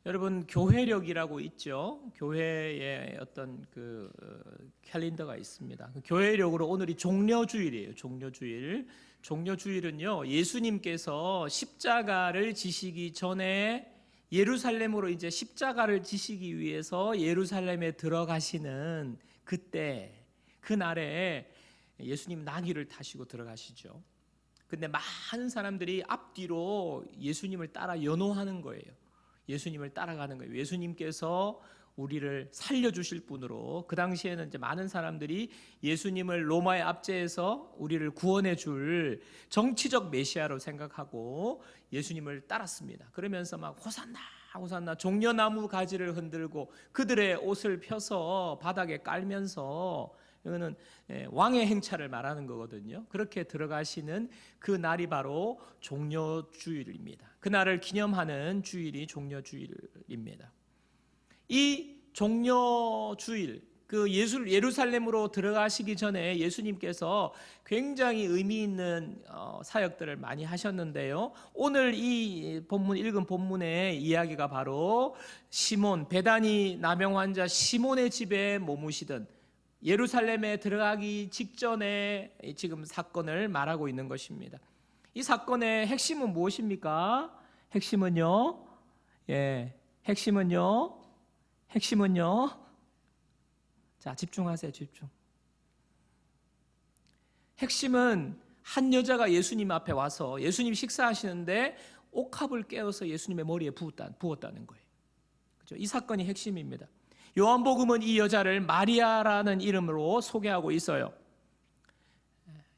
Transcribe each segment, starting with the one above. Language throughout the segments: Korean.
여러분, 교회력이라고 있죠. 교회의 어떤 그 캘린더가 있습니다. 그 교회력으로 오늘이 종려주일이에요. 종려주일. 종려주일은요, 예수님께서 십자가를 지시기 전에 예루살렘으로 이제 십자가를 지시기 위해서 예루살렘에 들어가시는 그때, 그날에 예수님 나귀를 타시고 들어가시죠. 근데 많은 사람들이 앞뒤로 예수님을 따라 연호하는 거예요. 예수님을 따라가는 거예요. 예수님께서 우리를 살려주실 분으로, 그 당시에는 이제 많은 사람들이 예수님을 로마의 압제에서 우리를 구원해 줄 정치적 메시아로 생각하고 예수님을 따랐습니다. 그러면서 막 호산나 호산나 종려나무 가지를 흔들고 그들의 옷을 펴서 바닥에 깔면서, 이거는 왕의 행차를 말하는 거거든요. 그렇게 들어가시는 그 날이 바로 종려주일입니다. 그날을 기념하는 주일이 종려주일입니다. 이 종려주일, 그 예루살렘으로 들어가시기 전에 예수님께서 굉장히 의미 있는 사역들을 많이 하셨는데요. 오늘 이 본문 읽은 본문의 이야기가 바로 시몬, 베다니 나병 환자 시몬의 집에 머무시던 예루살렘에 들어가기 직전에 지금 사건을 말하고 있는 것입니다. 이 사건의 핵심은 무엇입니까? 핵심은요, 핵심은요. 자, 집중하세요, 집중. 핵심은 한 여자가 예수님 앞에 와서 예수님 식사하시는데 옥합을 깨어서 예수님의 머리에 부었다는 거예요. 그렇죠? 이 사건이 핵심입니다. 요한복음은 이 여자를 마리아라는 이름으로 소개하고 있어요.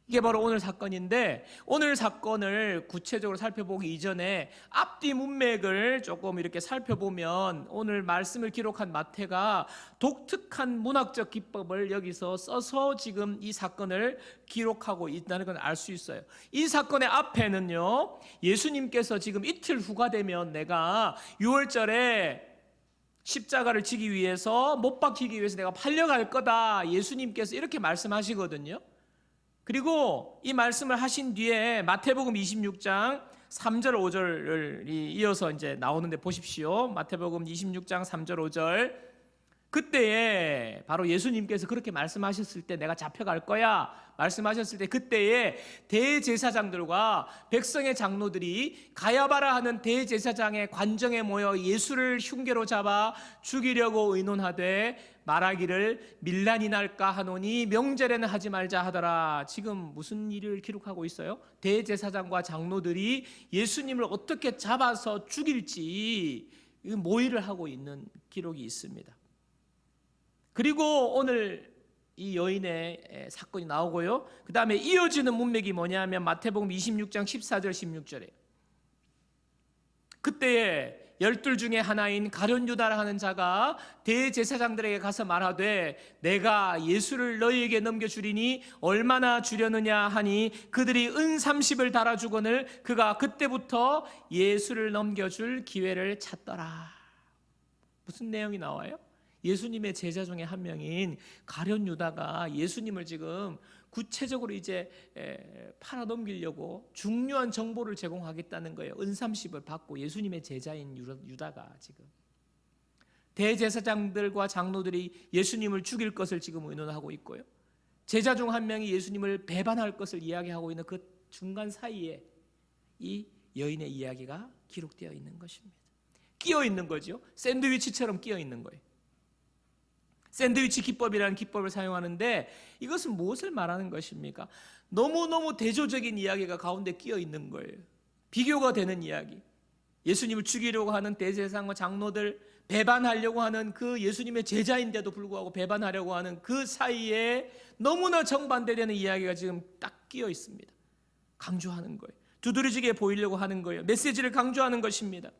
이게 바로 오늘 사건인데, 오늘 사건을 구체적으로 살펴보기 이전에 앞뒤 문맥을 조금 이렇게 살펴보면 오늘 말씀을 기록한 마태가 독특한 문학적 기법을 여기서 써서 지금 이 사건을 기록하고 있다는 걸 알 수 있어요. 이 사건의 앞에는요, 예수님께서 지금 이틀 후가 되면 내가 6월절에 십자가를 지기 위해서, 못 박히기 위해서 내가 팔려갈 거다, 예수님께서 이렇게 말씀하시거든요. 그리고 이 말씀을 하신 뒤에 마태복음 26장 3절 5절을 이어서 이제 나오는데 보십시오. 마태복음 26장 3절 5절. 그때에 바로 예수님께서 그렇게 말씀하셨을 때, 내가 잡혀갈 거야 말씀하셨을 때, 그때에 대제사장들과 백성의 장로들이 가야바라 하는 대제사장의 관정에 모여 예수를 흉계로 잡아 죽이려고 의논하되 말하기를 밀란이 날까 하노니 명절에는 하지 말자 하더라. 지금 무슨 일을 기록하고 있어요? 대제사장과 장로들이 예수님을 어떻게 잡아서 죽일지 모의를 하고 있는 기록이 있습니다. 그리고 오늘 이 여인의 사건이 나오고요. 그 다음에 이어지는 문맥이 뭐냐면 마태복음 26장 14절 16절에 그때에 12 중에 하나인 가룟 유다라 하는 자가 대제사장들에게 가서 말하되 내가 예수를 너희에게 넘겨주리니 얼마나 주려느냐 하니 그들이 은 30을 달아주거늘 그가 그때부터 예수를 넘겨줄 기회를 찾더라. 무슨 내용이 나와요? 예수님의 제자 중에 한 명인 가룟 유다가 예수님을 지금 구체적으로 이제 팔아 넘기려고 중요한 정보를 제공하겠다는 거예요. 은 30을 받고 예수님의 제자인 유다가 지금 대제사장들과 장로들이 예수님을 죽일 것을 지금 의논하고 있고요. 제자 중 한 명이 예수님을 배반할 것을 이야기하고 있는 그 중간 사이에 이 여인의 이야기가 기록되어 있는 것입니다. 끼어 있는 거죠. 샌드위치처럼 끼어 있는 거예요. 샌드위치 기법이라는 기법을 사용하는데 이것은 무엇을 말하는 것입니까? 너무너무 대조적인 이야기가 가운데 끼어 있는 거예요. 비교가 되는 이야기. 예수님을 죽이려고 하는 대제사장과 장로들, 배반하려고 하는 그 예수님의 제자인데도 불구하고 배반하려고 하는 그 사이에 너무나 정반대되는 이야기가 지금 딱 끼어 있습니다. 강조하는 거예요. 두드러지게 보이려고 하는 거예요. 메시지를 강조하는 것입니다.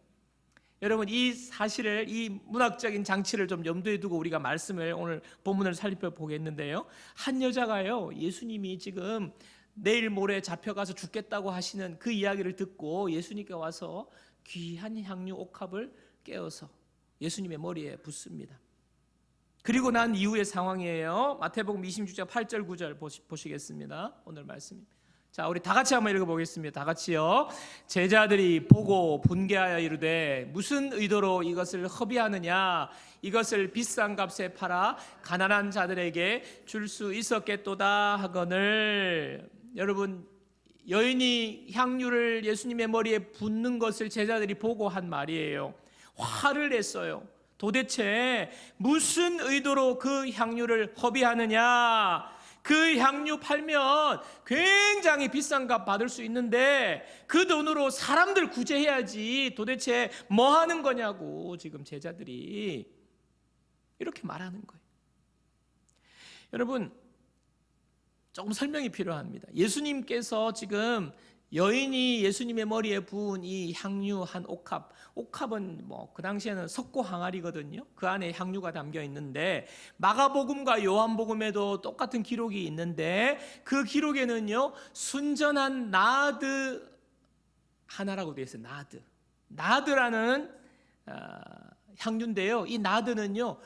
여러분, 이 사실을, 이 문학적인 장치를 좀 염두에 두고 우리가 말씀을, 오늘 본문을 살펴보겠는데요. 한 여자가요, 예수님이 지금 내일 모레 잡혀가서 죽겠다고 하시는 그 이야기를 듣고 예수님께 와서 귀한 향유 옥합을 깨어서 예수님의 머리에 붓습니다. 그리고 난 이후의 상황이에요. 마태복음 26장 8절 9절 보시겠습니다. 오늘 말씀입니다. 자, 우리 다 같이 한번 읽어보겠습니다. 다 같이요. 제자들이 보고 분개하여 이르되 무슨 의도로 이것을 허비하느냐? 이것을 비싼 값에 팔아 가난한 자들에게 줄 수 있었겠도다 하거늘. 여러분, 여인이 향유를 예수님의 머리에 붓는 것을 제자들이 보고 한 말이에요. 화를 냈어요. 도대체 무슨 의도로 그 향유를 허비하느냐? 그 향유 팔면 굉장히 비싼 값 받을 수 있는데 그 돈으로 사람들 구제해야지 도대체 뭐 하는 거냐고 지금 제자들이 이렇게 말하는 거예요. 여러분, 조금 설명이 필요합니다. 예수님께서 지금 여인이 예수님의 머리에 부은 이 향유 한 옥합은 그 당시에는 석고 항아리거든요. 그 안에 향유가 담겨 있는데 마가복음과 요한복음에도 똑같은 기록이 있는데 그 기록에는요 순전한 나드 하나라고 되어 있어요. 나드라는 향유인데요. 이 나드는요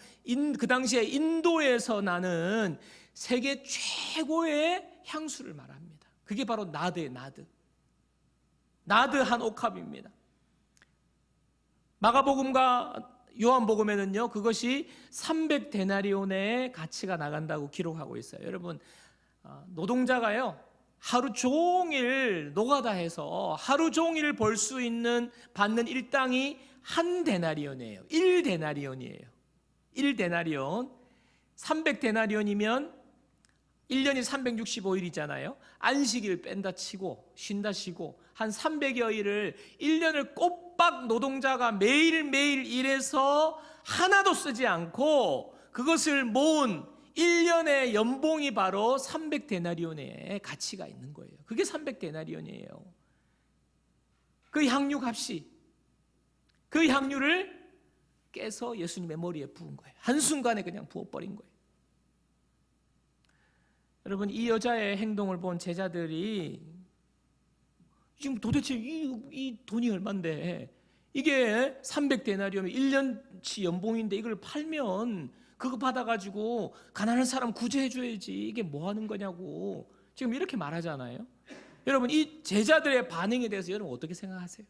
그 당시에 인도에서 나는 세계 최고의 향수를 말합니다. 그게 바로 나드예요. 나드 한 옥합입니다. 마가복음과 요한복음에는요 그것이 300데나리온의 가치가 나간다고 기록하고 있어요. 여러분, 노동자가요 하루 종일 노가다 해서 하루 종일 벌 수 있는 받는 일당이 한 데나리온이에요. 1데나리온이에요. 1데나리온. 300데나리온이면 1년이 365일이잖아요. 안식일 뺀다 치고 쉰다 치고 한 300여일을 1년을 꼬박 노동자가 매일매일 일해서 하나도 쓰지 않고 그것을 모은 1년의 연봉이 바로 300데나리온의 가치가 있는 거예요. 그게 300데나리온이에요. 그 향유 값이, 그 향유를 깨서 예수님의 머리에 부은 거예요. 한순간에 그냥 부어버린 거예요. 여러분, 이 여자의 행동을 본 제자들이 지금 도대체 이 돈이 얼만데 이게 300데나리온이면 1년치 연봉인데 이걸 팔면 그거 받아가지고 가난한 사람 구제해줘야지 이게 뭐 하는 거냐고 지금 이렇게 말하잖아요. 여러분, 이 제자들의 반응에 대해서 여러분 어떻게 생각하세요?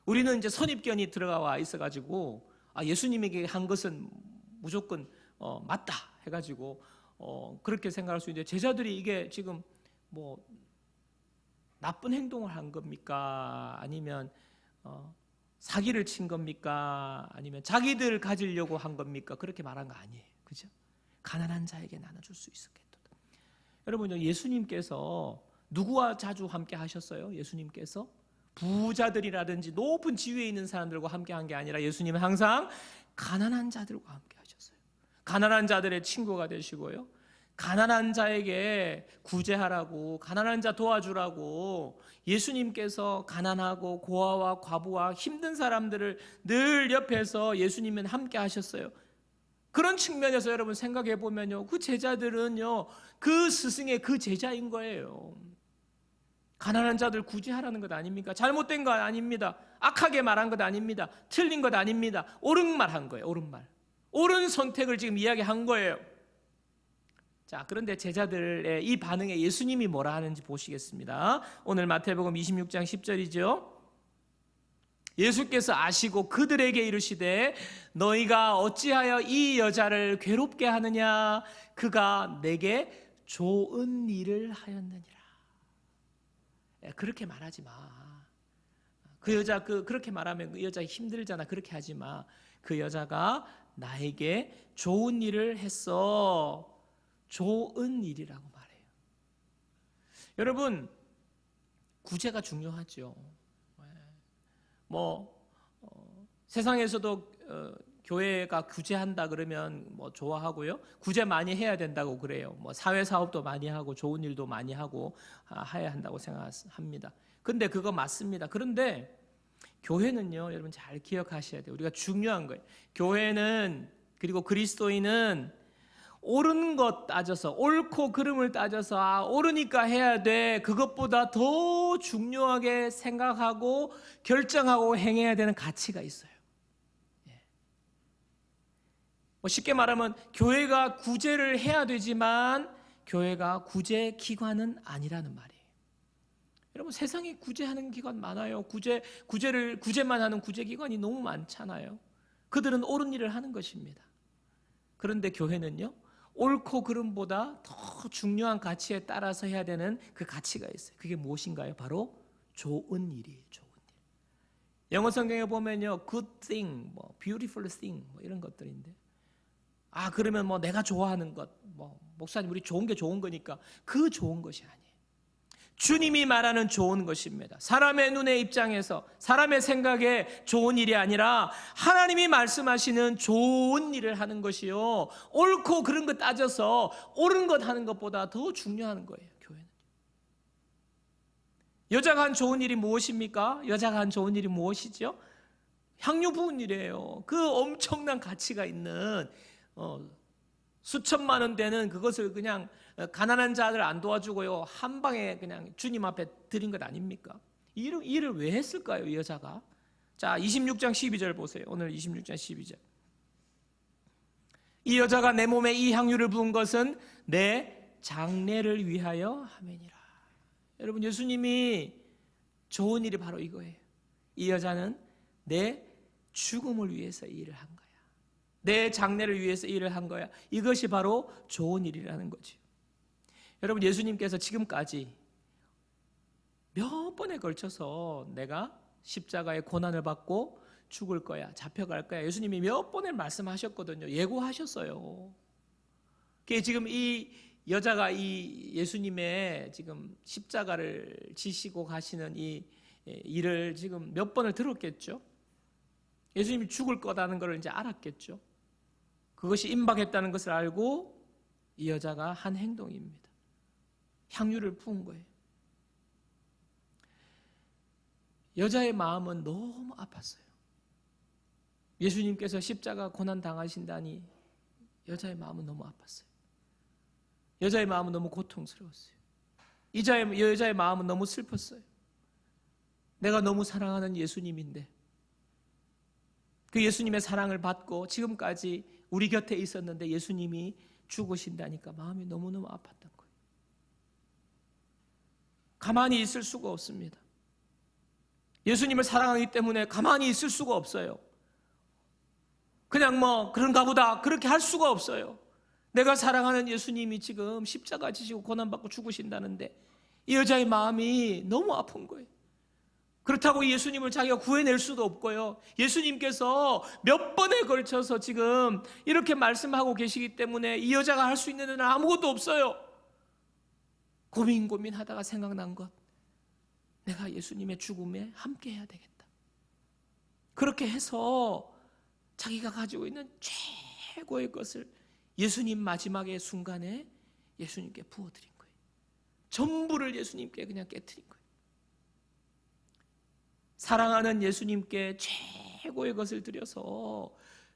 우리는 이제 선입견이 들어가 있어가지고 예수님에게 한 것은 무조건 맞다 해가지고 그렇게 생각할 수 있는데 제자들이 이게 지금 뭐 나쁜 행동을 한 겁니까? 아니면 사기를 친 겁니까? 아니면 자기들 가지려고 한 겁니까? 그렇게 말한 거 아니에요. 그죠? 가난한 자에게 나눠줄 수 있었겠다. 여러분, 예수님께서 누구와 자주 함께 하셨어요? 예수님께서 부자들이라든지 높은 지위에 있는 사람들과 함께 한 게 아니라 예수님은 항상 가난한 자들과 함께 하셨어요. 가난한 자들의 친구가 되시고요, 가난한 자에게 구제하라고, 가난한 자 도와주라고 예수님께서 가난하고 고아와 과부와 힘든 사람들을 늘 옆에서 예수님은 함께 하셨어요. 그런 측면에서 여러분 생각해 보면요, 그 제자들은요 그 스승의 그 제자인 거예요. 가난한 자들 구제하라는 것 아닙니까? 잘못된 것 아닙니다. 악하게 말한 것 아닙니다. 틀린 것 아닙니다. 옳은 말 한 거예요. 옳은 말, 옳은 선택을 지금 이야기한 거예요. 자, 그런데 제자들의 이 반응에 예수님이 뭐라 하는지 보시겠습니다. 오늘 마태복음 26장 10절이죠. 예수께서 아시고 그들에게 이르시되 너희가 어찌하여 이 여자를 괴롭게 하느냐? 그가 내게 좋은 일을 하였느니라. 그렇게 말하지 마. 그 여자 그렇게 말하면 그 여자 힘들잖아. 그렇게 하지 마. 그 여자가 나에게 좋은 일을 했어. 좋은 일이라고 말해요. 여러분, 구제가 중요하죠. 세상에서도 교회가 구제한다 그러면 좋아하고요, 구제 많이 해야 된다고 그래요. 사회 사업도 많이 하고 좋은 일도 많이 하고 해야 한다고 생각합니다. 근데 그거 맞습니다. 그런데 교회는요, 여러분 잘 기억하셔야 돼요. 우리가 중요한 거예요. 교회는, 그리고 그리스도인은 옳은 것 따져서, 옳고 그름을 따져서 옳으니까 해야 돼, 그것보다 더 중요하게 생각하고 결정하고 행해야 되는 가치가 있어요. 쉽게 말하면 교회가 구제를 해야 되지만 교회가 구제 기관은 아니라는 말이에요. 여러분, 세상에 구제하는 기관 많아요. 구제만 하는 구제 기관이 너무 많잖아요. 그들은 옳은 일을 하는 것입니다. 그런데 교회는요, 옳고 그름보다 더 중요한 가치에 따라서 해야 되는 그 가치가 있어요. 그게 무엇인가요? 바로 좋은 일이에요. 좋은 일. 영어 성경에 보면요, good thing, beautiful thing, 이런 것들인데, 그러면 내가 좋아하는 것, 목사님 우리 좋은 게 좋은 거니까 그 좋은 것이 아니에요. 주님이 말하는 좋은 것입니다. 사람의 눈의 입장에서, 사람의 생각에 좋은 일이 아니라 하나님이 말씀하시는 좋은 일을 하는 것이요, 옳고 그런 것 따져서 옳은 것 하는 것보다 더 중요한 거예요. 교회는. 여자가 한 좋은 일이 무엇입니까? 여자가 한 좋은 일이 무엇이죠? 향유 부은 일이에요. 그 엄청난 가치가 있는 수천만 원 되는 그것을 그냥 가난한 자들 안 도와주고요, 한 방에 그냥 주님 앞에 드린 것 아닙니까? 이 일을 왜 했을까요, 이 여자가? 자, 26장 12절 보세요. 오늘 26장 12절. 이 여자가 내 몸에 이 향유를 부은 것은 내 장례를 위하여 함이니라. 여러분, 예수님이 좋은 일이 바로 이거예요. 이 여자는 내 죽음을 위해서 이 일을 한 거야. 내 장례를 위해서 이 일을 한 거야. 이것이 바로 좋은 일이라는 거죠. 여러분, 예수님께서 지금까지 몇 번에 걸쳐서 내가 십자가의 고난을 받고 죽을 거야, 잡혀갈 거야, 예수님이 몇 번을 말씀하셨거든요. 예고하셨어요. 그게 지금 이 여자가 이 예수님의 지금 십자가를 지시고 가시는 이 일을 지금 몇 번을 들었겠죠. 예수님이 죽을 거라는 걸 이제 알았겠죠. 그것이 임박했다는 것을 알고 이 여자가 한 행동입니다. 향유를 부은 거예요. 여자의 마음은 너무 아팠어요. 예수님께서 십자가 고난 당하신다니 여자의 마음은 너무 아팠어요. 여자의 마음은 너무 고통스러웠어요. 여자의 마음은 너무 슬펐어요. 내가 너무 사랑하는 예수님인데, 그 예수님의 사랑을 받고 지금까지 우리 곁에 있었는데 예수님이 죽으신다니까 마음이 너무너무 아팠던 거예요. 가만히 있을 수가 없습니다. 예수님을 사랑하기 때문에 가만히 있을 수가 없어요. 그냥 그런가 보다 그렇게 할 수가 없어요. 내가 사랑하는 예수님이 지금 십자가 지시고 고난받고 죽으신다는데 이 여자의 마음이 너무 아픈 거예요. 그렇다고 예수님을 자기가 구해낼 수도 없고요, 예수님께서 몇 번에 걸쳐서 지금 이렇게 말씀하고 계시기 때문에 이 여자가 할 수 있는 일은 아무것도 없어요. 고민하다가 생각난 것, 내가 예수님의 죽음에 함께 해야 되겠다. 그렇게 해서 자기가 가지고 있는 최고의 것을 예수님 마지막의 순간에 예수님께 부어드린 거예요. 전부를 예수님께 그냥 깨트린 거예요. 사랑하는 예수님께 최고의 것을 드려서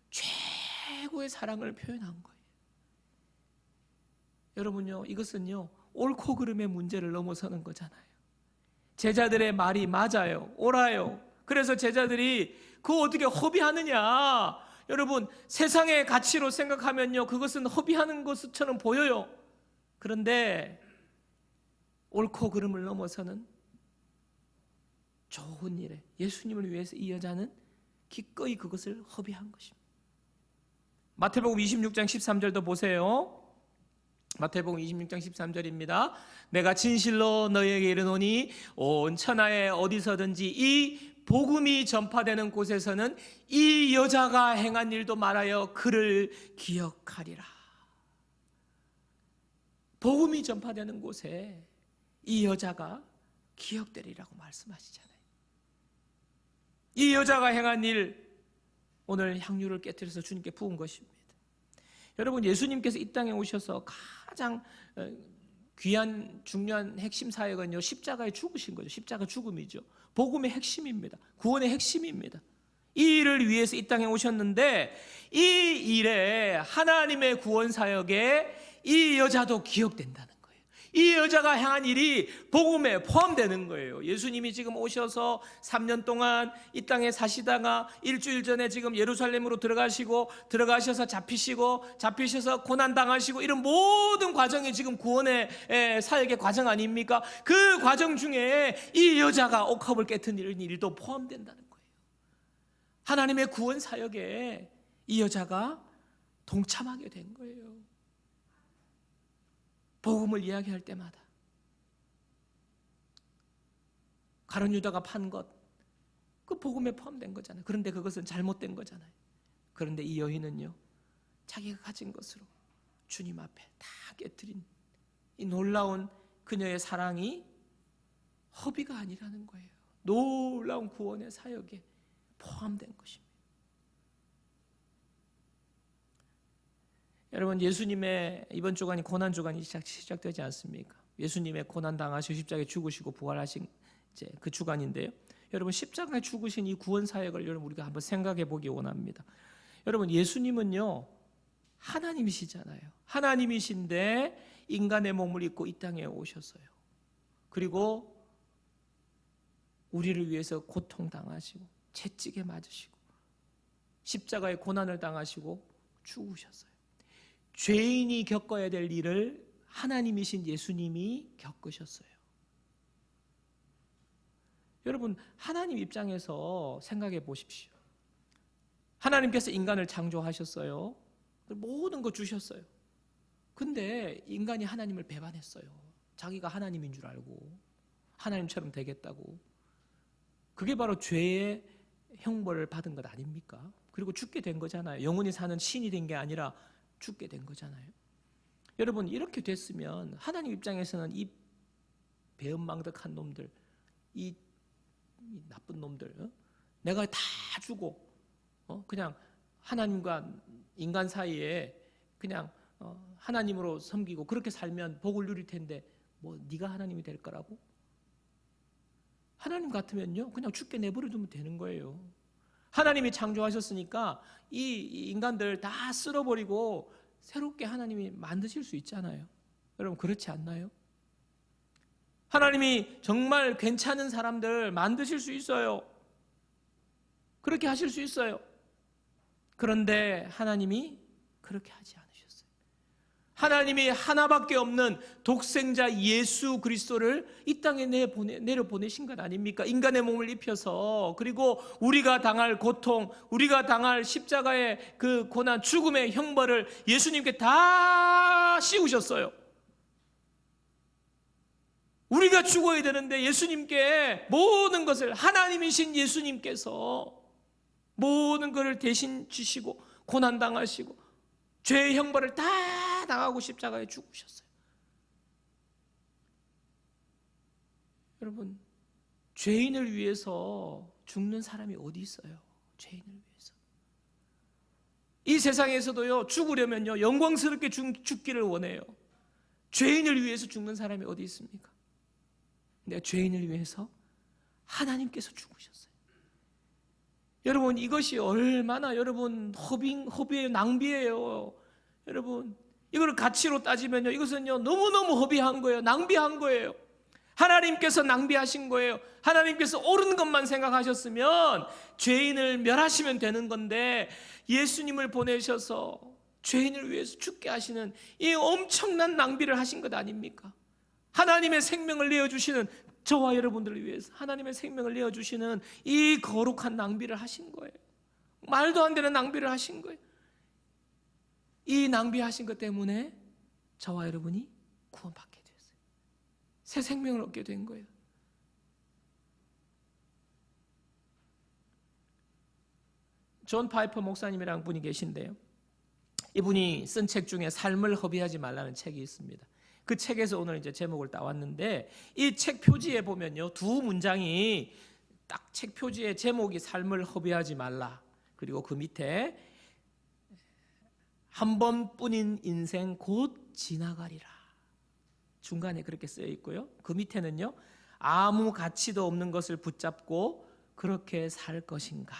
최고의 사랑을 표현한 거예요. 여러분요, 이것은요 옳고 그름의 문제를 넘어서는 거잖아요. 제자들의 말이 맞아요, 옳아요. 그래서 제자들이 그거 어떻게 허비하느냐, 여러분 세상의 가치로 생각하면요 그것은 허비하는 것처럼 보여요. 그런데 옳고 그름을 넘어서는 좋은 일에 예수님을 위해서 이 여자는 기꺼이 그것을 허비한 것입니다. 마태복음 26장 13절도 보세요. 마태복음 26장 13절입니다. 내가 진실로 너희에게 이르노니 온 천하에 어디서든지 이 복음이 전파되는 곳에서는 이 여자가 행한 일도 말하여 그를 기억하리라. 복음이 전파되는 곳에 이 여자가 기억되리라고 말씀하시잖아요. 이 여자가 행한 일, 오늘 향유를 깨뜨려서 주님께 부은 것입니다. 여러분, 예수님께서 이 땅에 오셔서 가장 귀한 중요한 핵심 사역은요 십자가에 죽으신 거죠. 십자가 죽음이죠. 복음의 핵심입니다. 구원의 핵심입니다. 이 일을 위해서 이 땅에 오셨는데 이 일에, 하나님의 구원 사역에 이 여자도 기억된다는 거예요. 이 여자가 행한 일이 복음에 포함되는 거예요. 예수님이 지금 오셔서 3년 동안 이 땅에 사시다가 일주일 전에 지금 예루살렘으로 들어가셔서 잡히셔서 고난당하시고 이런 모든 과정이 지금 구원의 사역의 과정 아닙니까? 그 과정 중에 이 여자가 옥합을 깨트리는 일도 포함된다는 거예요. 하나님의 구원 사역에 이 여자가 동참하게 된 거예요. 복음을 이야기할 때마다 가룟 유다가 판 것, 그 복음에 포함된 거잖아요. 그런데 그것은 잘못된 거잖아요. 그런데 이 여인은요, 자기가 가진 것으로 주님 앞에 다 깨뜨린 이 놀라운 그녀의 사랑이 허비가 아니라는 거예요. 놀라운 구원의 사역에 포함된 것입니다. 여러분, 예수님의 이번 주간이 고난 주간이 시작되지 않습니까? 예수님의 고난 당하시고 십자가에 죽으시고 부활하신 이제 그 주간인데요. 여러분, 십자가에 죽으신 이 구원 사역을 여러분 우리가 한번 생각해 보기 원합니다. 여러분, 예수님은요 하나님이시잖아요. 하나님이신데 인간의 몸을 입고 이 땅에 오셨어요. 그리고 우리를 위해서 고통당하시고 채찍에 맞으시고 십자가의 고난을 당하시고 죽으셨어요. 죄인이 겪어야 될 일을 하나님이신 예수님이 겪으셨어요. 여러분, 하나님 입장에서 생각해 보십시오. 하나님께서 인간을 창조하셨어요. 모든 거 주셨어요. 근데 인간이 하나님을 배반했어요. 자기가 하나님인 줄 알고 하나님처럼 되겠다고. 그게 바로 죄의 형벌을 받은 것 아닙니까? 그리고 죽게 된 거잖아요. 영원히 사는 신이 된 게 아니라 죽게 된 거잖아요. 여러분, 이렇게 됐으면 하나님 입장에서는 이 배은망덕한 놈들, 이 나쁜 놈들, 내가 다 주고 그냥 하나님과 인간 사이에 그냥 하나님으로 섬기고 그렇게 살면 복을 누릴 텐데 뭐 네가 하나님이 될 거라고? 하나님 같으면요 그냥 죽게 내버려 두면 되는 거예요. 하나님이 창조하셨으니까 이 인간들 다 쓸어버리고 새롭게 하나님이 만드실 수 있잖아요. 여러분, 그렇지 않나요? 하나님이 정말 괜찮은 사람들 만드실 수 있어요. 그렇게 하실 수 있어요. 그런데 하나님이 그렇게 하지 않으셨어요. 하나님이 하나밖에 없는 독생자 예수 그리스도를 이 땅에 내려보내신 것 아닙니까? 인간의 몸을 입혀서, 그리고 우리가 당할 고통, 우리가 당할 십자가의 그 고난, 죽음의 형벌을 예수님께 다 씌우셨어요. 우리가 죽어야 되는데 예수님께 모든 것을, 하나님이신 예수님께서 모든 것을 대신 주시고 고난당하시고 죄의 형벌을 다 당하고 십자가에 죽으셨어요. 여러분, 죄인을 위해서 죽는 사람이 어디 있어요? 죄인을 위해서. 이 세상에서도요, 죽으려면요 영광스럽게 죽기를 원해요. 죄인을 위해서 죽는 사람이 어디 있습니까? 근데 죄인을 위해서 하나님께서 죽으셨어요. 여러분, 이것이 얼마나 여러분 허비의 낭비예요. 여러분, 이걸 가치로 따지면요, 이것은요 너무너무 허비한 거예요. 낭비한 거예요. 하나님께서 낭비하신 거예요. 하나님께서 옳은 것만 생각하셨으면 죄인을 멸하시면 되는 건데 예수님을 보내셔서 죄인을 위해서 죽게 하시는 이 엄청난 낭비를 하신 것 아닙니까? 하나님의 생명을 내어주시는 저와 여러분들을 위해서 하나님의 생명을 내어주시는 이 거룩한 낭비를 하신 거예요. 말도 안 되는 낭비를 하신 거예요. 이 낭비하신 것 때문에 저와 여러분이 구원받게 되었어요. 새 생명을 얻게 된 거예요. 존 파이퍼 목사님이라는 분이 계신데요, 이분이 쓴 책 중에 삶을 허비하지 말라는 책이 있습니다. 그 책에서 오늘 이제 제목을 따왔는데, 이 책 표지에 보면요 두 문장이 딱 책 표지에 제목이 삶을 허비하지 말라, 그리고 그 밑에 한 번뿐인 인생 곧 지나가리라, 중간에 그렇게 쓰여 있고요, 그 밑에는요 아무 가치도 없는 것을 붙잡고 그렇게 살 것인가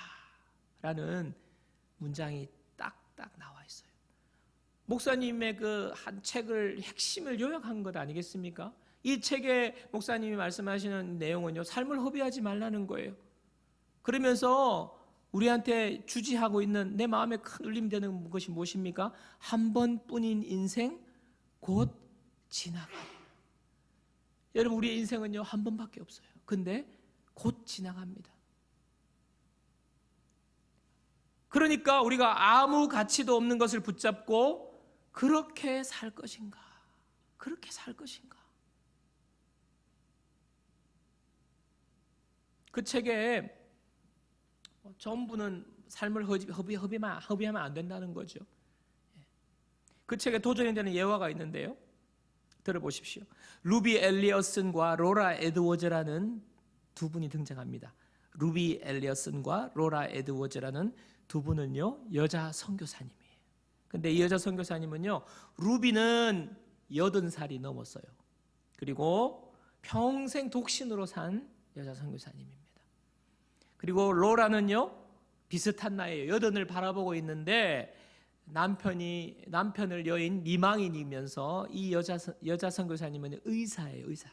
라는 문장이 딱딱 나와 있어요. 목사님의 그 한 책을 핵심을 요약한 것 아니겠습니까? 이 책에 목사님이 말씀하시는 내용은요, 삶을 허비하지 말라는 거예요. 그러면서 우리한테 주지하고 있는 내 마음에 큰 울림이 되는 것이 무엇입니까? 한 번뿐인 인생 곧 지나가. 여러분, 우리의 인생은요 한 번밖에 없어요. 근데 곧 지나갑니다. 그러니까 우리가 아무 가치도 없는 것을 붙잡고 그렇게 살 것인가? 그렇게 살 것인가? 그 책에 전부는 삶을 허비하면 안 된다는 거죠. 그 책에 도전이 되는 예화가 있는데요, 들어보십시오. 루비 엘리어슨과 로라 에드워즈라는 두 분이 등장합니다. 루비 엘리어슨과 로라 에드워즈라는 두 분은요 여자 선교사님이에요. 근데 이 여자 선교사님은요, 루비는 80살이 넘었어요. 그리고 평생 독신으로 산 여자 선교사님입니다. 그리고 로라는요 비슷한 나이에요. 80을 바라보고 있는데 남편을 여인 미망인이면서 이 여자 선교사님은 의사예요, 의사.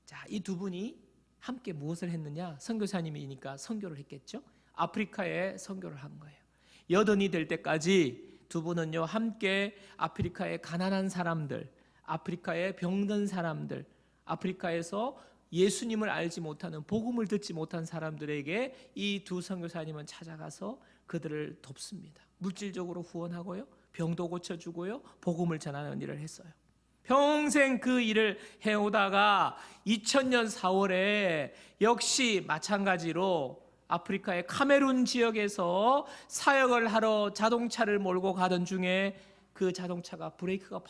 자, 이 두 분이 함께 무엇을 했느냐? 선교사님이니까 선교를 했겠죠. 아프리카에 선교를 한 거예요. 80이 될 때까지 두 분은요 함께 아프리카의 가난한 사람들, 아프리카의 병든 사람들, 아프리카에서 예수님을 알지 못하는, 복음을 듣지 못한 사람들에게 이 두 선교사님은 찾아가서 그들을 돕습니다. 물질적으로 후원하고요, 병도 고쳐주고요, 복음을 전하는 일을 했어요. 평생 그 일을 해오다가 2000년 4월에 역시 마찬가지로 아프리카의 카메룬 지역에서 사역을 하러 자동차를 몰고 가던 중에 그 자동차가 브레이크가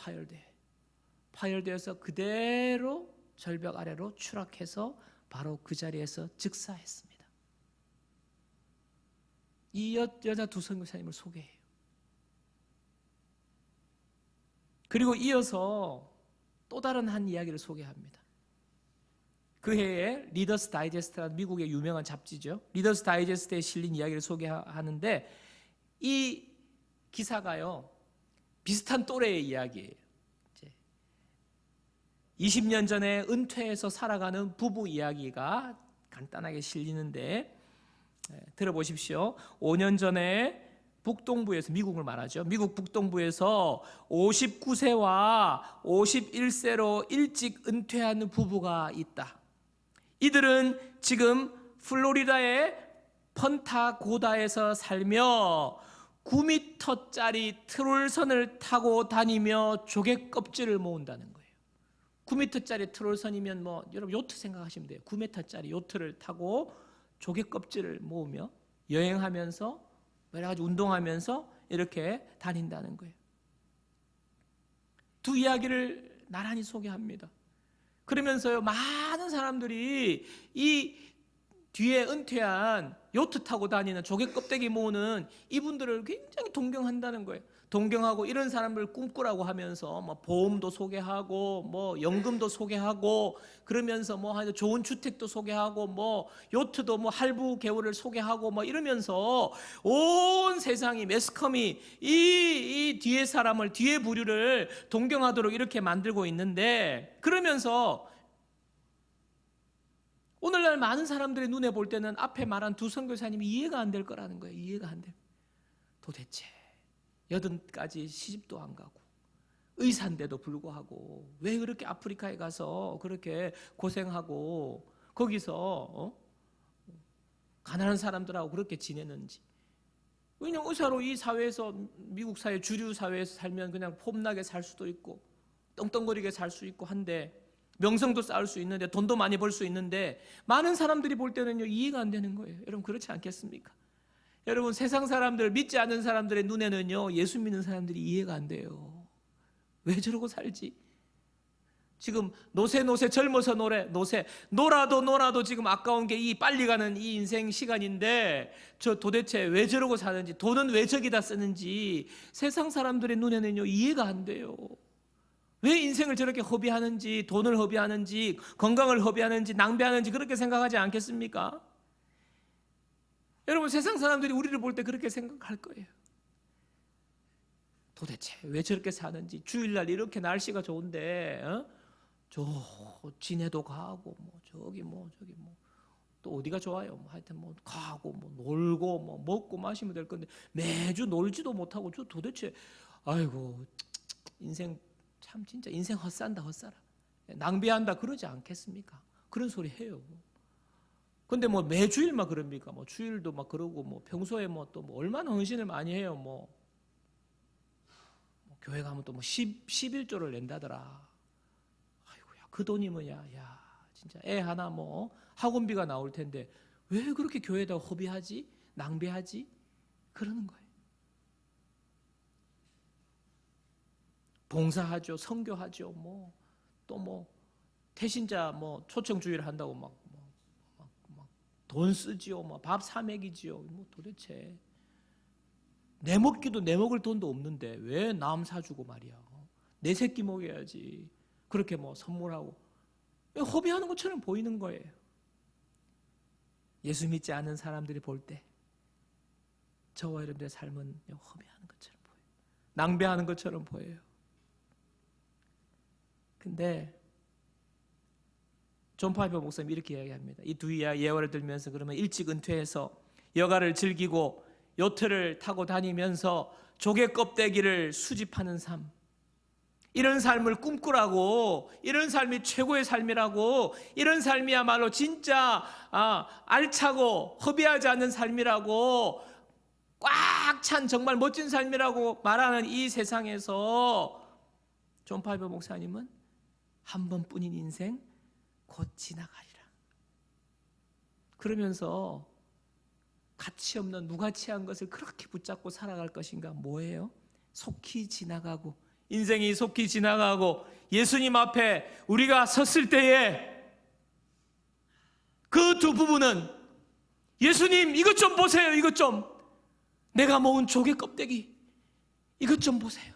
파열되어서 그대로 절벽 아래로 추락해서 바로 그 자리에서 즉사했습니다. 이 여자 두 선교사님을 소개해요. 그리고 이어서 또 다른 한 이야기를 소개합니다. 그 해에 리더스 다이제스트라는 미국의 유명한 잡지죠. 리더스 다이제스트에 실린 이야기를 소개하는데 이 기사가요 비슷한 또래의 이야기예요. 20년 전에 은퇴해서 살아가는 부부 이야기가 간단하게 실리는데 들어보십시오. 5년 전에 북동부에서, 미국을 말하죠, 미국 북동부에서 59세와 51세로 일찍 은퇴하는 부부가 있다. 이들은 지금 플로리다의 펀타고다에서 살며 9m짜리 트롤선을 타고 다니며 조개 껍질을 모은다는 거예요. 9m짜리 트롤선이면 여러분 요트 생각하시면 돼요. 9m짜리 요트를 타고 조개 껍질을 모으며 여행하면서 여러 가지 운동하면서 이렇게 다닌다는 거예요. 두 이야기를 나란히 소개합니다. 그러면서요 많은 사람들이 이 뒤에 은퇴한 요트 타고 다니는 조개 껍데기 모으는 이분들을 굉장히 동경한다는 거예요. 동경하고 이런 사람을 꿈꾸라고 하면서 보험도 소개하고 연금도 소개하고 그러면서 좋은 주택도 소개하고 요트도 할부 개월을 소개하고 이러면서 온 세상이, 매스컴이 이 뒤에 사람을, 뒤에 부류를 동경하도록 이렇게 만들고 있는데, 그러면서 오늘날 많은 사람들의 눈에 볼 때는 앞에 말한 두 선교사님이 이해가 안 될 거라는 거예요. 이해가 안 돼. 도대체 80까지 시집도 안 가고 의사인데도 불구하고 왜 그렇게 아프리카에 가서 그렇게 고생하고 거기서 가난한 사람들하고 그렇게 지내는지. 왜냐면 의사로 이 사회에서, 미국 사회, 주류 사회에서 살면 그냥 폼나게 살 수도 있고 떵떵거리게 살 수 있고 한데, 명성도 쌓을 수 있는데, 돈도 많이 벌 수 있는데, 많은 사람들이 볼 때는요 이해가 안 되는 거예요. 여러분 그렇지 않겠습니까? 여러분 세상 사람들, 믿지 않는 사람들의 눈에는요 예수 믿는 사람들이 이해가 안 돼요. 왜 저러고 살지? 지금 노세 젊어서 놀아도 지금 아까운 게 이 빨리 가는 이 인생 시간인데 저 도대체 왜 저러고 사는지, 돈은 왜 저기다 쓰는지 세상 사람들의 눈에는요 이해가 안 돼요. 왜 인생을 저렇게 허비하는지, 돈을 허비하는지, 건강을 허비하는지, 낭비하는지 그렇게 생각하지 않겠습니까? 여러분 세상 사람들이 우리를 볼 때 그렇게 생각할 거예요. 도대체 왜 저렇게 사는지, 주일날 이렇게 날씨가 좋은데 저 진해도 가고 저기 또 어디가 좋아요? 하여튼 가고 놀고 먹고 마시면 될 건데 매주 놀지도 못하고 저 도대체 아이고 인생 참 진짜 인생 헛산다 헛살아. 낭비한다 그러지 않겠습니까? 그런 소리 해요. 근데 매주일만 그럽니까? 주일도 그러고 평소에 또 얼마나 헌신을 많이 해요. 교회 가면 또 11조를 낸다더라. 아이고야, 그 돈이면 야 진짜 애 하나 학원비가 나올 텐데 왜 그렇게 교회에다 허비하지? 낭비하지? 그러는 거예요. 봉사하죠, 선교하죠, 또 태신자 초청 주일 한다고 돈 쓰지요, 밥 사 먹이지요. 도대체 내 먹기도 내 먹을 돈도 없는데 왜 남 사주고 말이야. 내 새끼 먹여야지. 그렇게 선물하고 허비하는 것처럼 보이는 거예요. 예수 믿지 않는 사람들이 볼 때 저와 여러분들의 삶은 허비하는 것처럼 보여요. 낭비하는 것처럼 보여요. 근데 존 파이퍼 목사님이 이렇게 이야기합니다. 이 두 예화를 들면서 그러면 일찍 은퇴해서 여가를 즐기고 요트를 타고 다니면서 조개 껍데기를 수집하는 삶, 이런 삶을 꿈꾸라고, 이런 삶이 최고의 삶이라고, 이런 삶이야말로 진짜 알차고 허비하지 않는 삶이라고, 꽉 찬 정말 멋진 삶이라고 말하는 이 세상에서 존 파이퍼 목사님은 한 번뿐인 인생 곧 지나가리라. 그러면서 가치 없는 무가치한 것을 그렇게 붙잡고 살아갈 것인가? 뭐예요? 속히 지나가고, 인생이 속히 지나가고 예수님 앞에 우리가 섰을 때에 그 두 부분은 예수님 이것 좀 보세요. 이것 좀, 내가 모은 조개 껍데기 이것 좀 보세요.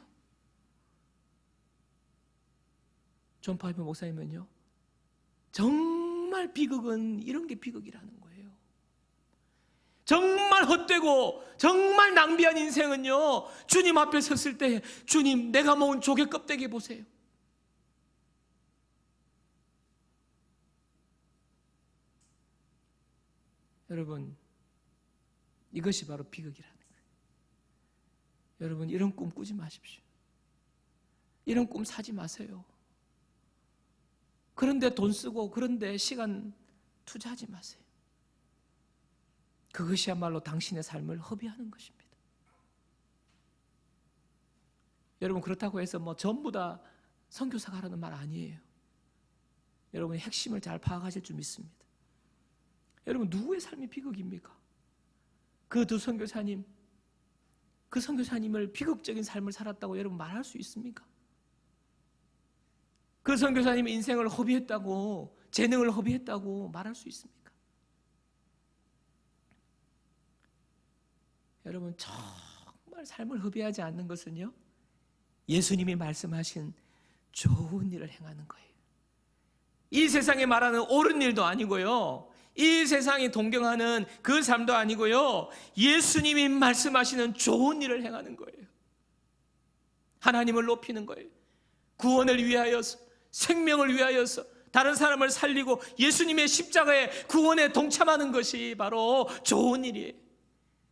존 파이퍼 목사님은요, 정말 비극은 이런 게 비극이라는 거예요. 정말 헛되고 정말 낭비한 인생은요, 주님 앞에 섰을 때 주님 내가 모은 조개 껍데기 보세요. 여러분, 이것이 바로 비극이라는 거예요. 여러분, 이런 꿈 꾸지 마십시오. 이런 꿈 사지 마세요. 그런데 돈 쓰고 그런데 시간 투자하지 마세요. 그것이야말로 당신의 삶을 허비하는 것입니다. 여러분, 그렇다고 해서 전부 다 선교사가 하라는 말 아니에요. 여러분이 핵심을 잘 파악하실 줄 믿습니다. 여러분, 누구의 삶이 비극입니까? 그 두 선교사님, 그 선교사님을 비극적인 삶을 살았다고 여러분 말할 수 있습니까? 그 선교사님이 인생을 허비했다고, 재능을 허비했다고 말할 수 있습니까? 여러분, 정말 삶을 허비하지 않는 것은요, 예수님이 말씀하신 좋은 일을 행하는 거예요. 이 세상에 말하는 옳은 일도 아니고요, 이 세상이 동경하는 그 삶도 아니고요, 예수님이 말씀하시는 좋은 일을 행하는 거예요. 하나님을 높이는 거예요. 구원을 위하여서, 생명을 위하여서 다른 사람을 살리고 예수님의 십자가의 구원에 동참하는 것이 바로 좋은 일이에요.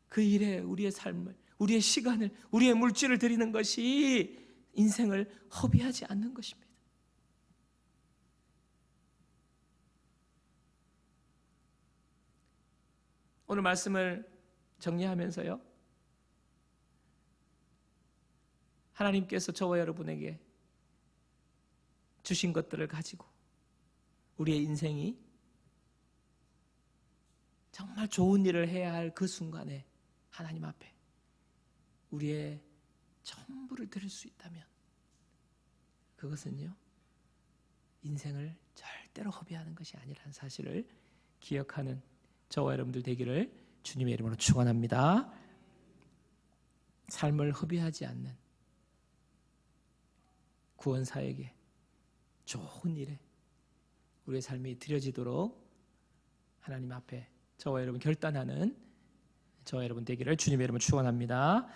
그 일에 우리의 삶을, 우리의 시간을, 우리의 물질을 드리는 것이 인생을 허비하지 않는 것입니다. 오늘 말씀을 정리하면서요, 하나님께서 저와 여러분에게 주신 것들을 가지고 우리의 인생이 정말 좋은 일을 해야 할 그 순간에 하나님 앞에 우리의 전부를 드릴 수 있다면 그것은요, 인생을 절대로 허비하는 것이 아니라는 사실을 기억하는 저와 여러분들 되기를 주님의 이름으로 축원합니다. 삶을 허비하지 않는 구원사에게 좋은 일에 우리의 삶이 드려지도록 하나님 앞에 저와 여러분 결단하는 저와 여러분 되기를 주님의 이름으로 축원합니다.